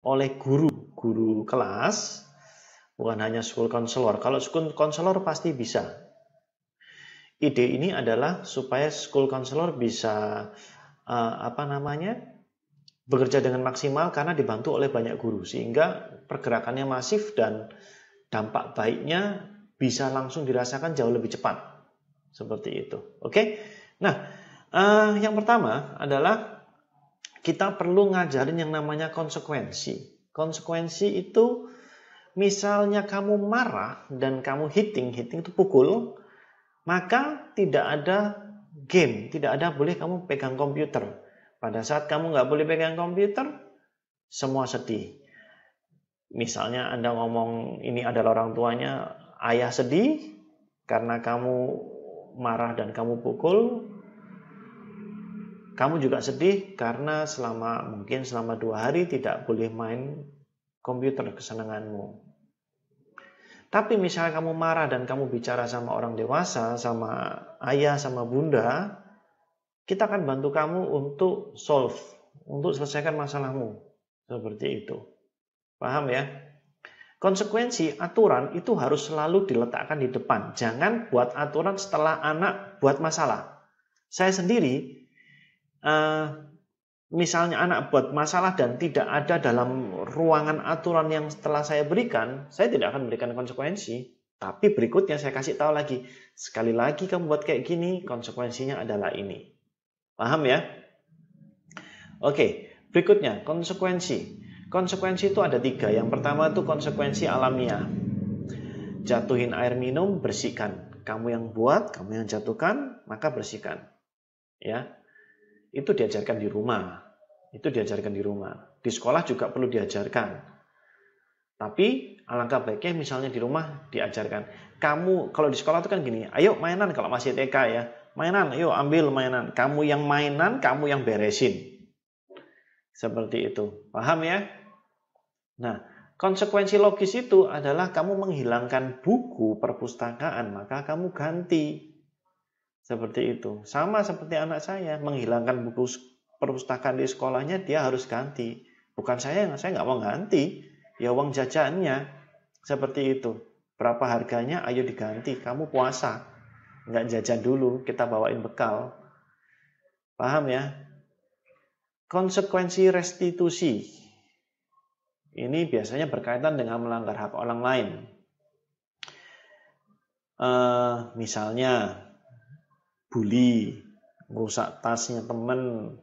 oleh guru kelas, bukan hanya school counselor. Kalau school counselor pasti bisa. Ide ini adalah supaya school counselor bisa bekerja dengan maksimal karena dibantu oleh banyak guru, sehingga pergerakannya masif dan dampak baiknya bisa langsung dirasakan jauh lebih cepat. Seperti itu. Oke? Nah, yang pertama adalah kita perlu ngajarin yang namanya konsekuensi. Konsekuensi itu misalnya kamu marah dan kamu hitting itu pukul, maka tidak ada game, tidak ada boleh kamu pegang komputer. Pada saat kamu nggak boleh pegang komputer, semua sedih. Misalnya Anda ngomong ini adalah orang tuanya, ayah sedih karena kamu marah dan kamu pukul. Kamu juga sedih karena mungkin selama 2 hari tidak boleh main komputer kesenanganmu. Tapi misalnya kamu marah dan kamu bicara sama orang dewasa, sama ayah, sama bunda, kita akan bantu kamu untuk untuk selesaikan masalahmu. Seperti itu. Paham ya? Konsekuensi, aturan itu harus selalu diletakkan di depan. Jangan buat aturan setelah anak buat masalah. Saya sendiri, misalnya anak buat masalah dan tidak ada dalam ruangan aturan yang setelah saya berikan, saya tidak akan memberikan konsekuensi. Tapi berikutnya saya kasih tahu lagi, sekali lagi kamu buat kayak gini, konsekuensinya adalah ini. Paham ya? Oke, berikutnya konsekuensi. Konsekuensi itu ada 3. Yang pertama itu konsekuensi alamiah. Jatuhin air minum, bersihkan. Kamu yang buat, kamu yang jatuhkan, maka bersihkan. Ya. Itu diajarkan di rumah. Di sekolah juga perlu diajarkan. Tapi alangkah baiknya misalnya di rumah diajarkan. Kamu kalau di sekolah itu kan gini, ayo mainan kalau masih TK ya. Mainan, ayo ambil mainan. Kamu yang mainan, kamu yang beresin. Seperti itu. Paham ya? Nah, konsekuensi logis itu adalah kamu menghilangkan buku perpustakaan, maka kamu ganti. Seperti itu. Sama seperti anak saya, menghilangkan buku perpustakaan di sekolahnya, dia harus ganti. Bukan saya nggak mau ganti. Ya uang jajannya. Seperti itu. Berapa harganya, ayo diganti. Kamu puasa. Nggak jajan dulu, kita bawain bekal. Paham ya? Konsekuensi restitusi. Ini biasanya berkaitan dengan melanggar hak orang lain. Misalnya bully, merusak tasnya teman,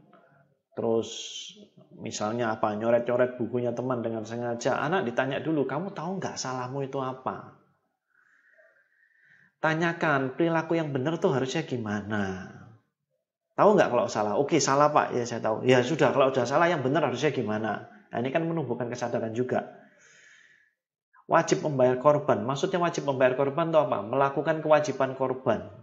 terus misalnya nyoret-nyoret bukunya teman dengan sengaja. Anak ditanya dulu, kamu tahu nggak salahmu itu apa? Tanyakan, perilaku yang benar tuh harusnya gimana? Tahu nggak kalau salah? Oke, salah Pak, ya saya tahu. Ya sudah, kalau udah salah yang benar harusnya gimana? Nah, ini kan menumbuhkan kesadaran juga. Wajib membayar korban. Maksudnya wajib membayar korban itu apa? Melakukan kewajiban korban.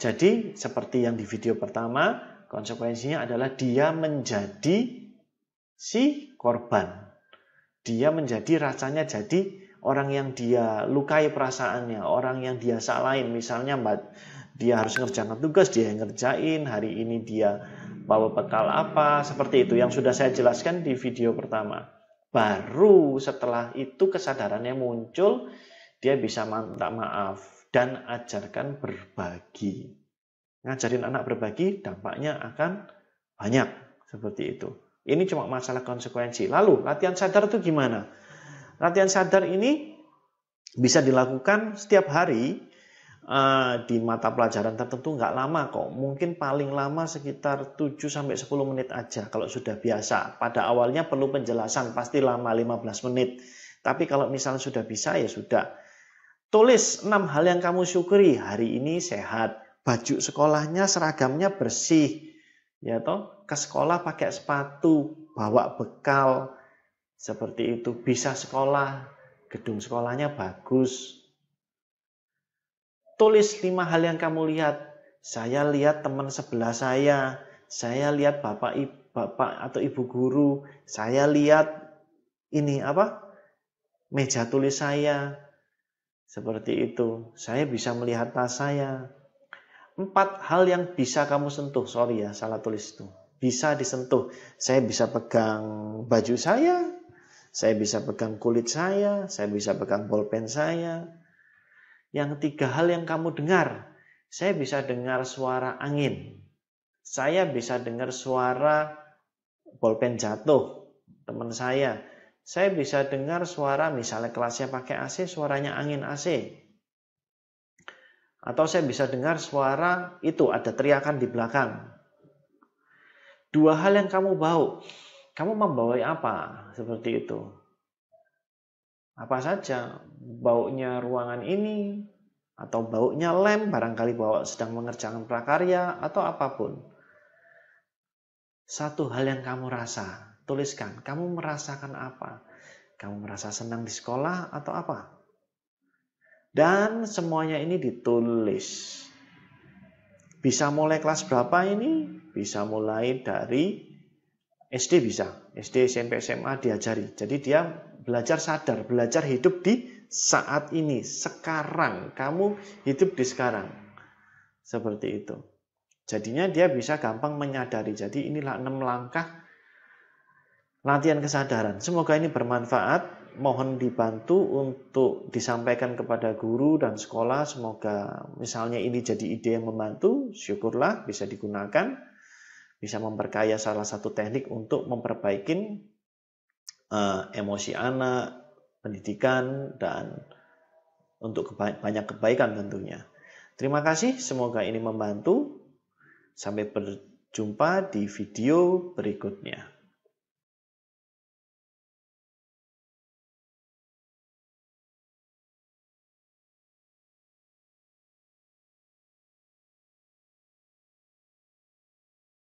Jadi, seperti yang di video pertama, konsekuensinya adalah dia menjadi si korban. Dia menjadi rasanya jadi orang yang dia lukai perasaannya, orang yang dia salahin. Misalnya dia harus ngerjakan tugas, dia yang ngerjain. Hari ini dia bawa bekal apa, seperti itu. Yang sudah saya jelaskan di video pertama. Baru setelah itu kesadarannya muncul, dia bisa minta maaf dan ajarkan berbagi. Ngajarin anak berbagi, dampaknya akan banyak. Seperti itu. Ini cuma masalah konsekuensi. Lalu, latihan sadar itu gimana? Latihan sadar ini bisa dilakukan setiap hari di mata pelajaran tertentu, nggak lama kok. Mungkin paling lama sekitar 7-10 menit aja kalau sudah biasa. Pada awalnya perlu penjelasan, pasti lama 15 menit. Tapi kalau misalnya sudah bisa, ya sudah. Tulis 6 hal yang kamu syukuri. Hari ini sehat, baju sekolahnya, seragamnya bersih. Ya toh, ke sekolah pakai sepatu, bawa bekal. Seperti itu, bisa sekolah, gedung sekolahnya bagus. Tulis 5 hal yang kamu lihat. Saya lihat teman sebelah saya lihat bapak atau ibu guru, saya lihat meja tulis saya. Seperti itu, saya bisa melihat tas saya. 4 hal yang bisa kamu sentuh, salah tulis itu. bisa disentuh. Saya bisa pegang baju saya bisa pegang kulit saya bisa pegang bolpen saya. Yang 3 hal yang kamu dengar, saya bisa dengar suara angin. Saya bisa dengar suara bolpen jatuh teman saya. Saya bisa dengar suara misalnya kelasnya pakai AC, suaranya angin AC. Atau saya bisa dengar suara itu ada teriakan di belakang. 2 hal yang kamu bau. Kamu membawai apa? Seperti itu. Apa saja? Baunya ruangan ini, atau baunya lem, barangkali bawa sedang mengerjakan prakarya, atau apapun. 1 hal yang kamu rasa, tuliskan. Kamu merasakan apa? Kamu merasa senang di sekolah atau apa? Dan semuanya ini ditulis. Bisa mulai kelas berapa ini? Bisa mulai dari SD bisa. SD, SMP, SMA diajari. Jadi dia belajar sadar, belajar hidup di saat ini, sekarang. Kamu hidup di sekarang. Seperti itu. Jadinya dia bisa gampang menyadari. Jadi inilah 6 langkah latihan kesadaran. Semoga ini bermanfaat. Mohon dibantu untuk disampaikan kepada guru dan sekolah. Semoga misalnya ini jadi ide yang membantu. Syukurlah bisa digunakan. Bisa memperkaya salah satu teknik untuk memperbaiki emosi anak, pendidikan, dan untuk banyak kebaikan tentunya. Terima kasih. Semoga ini membantu. Sampai berjumpa di video berikutnya.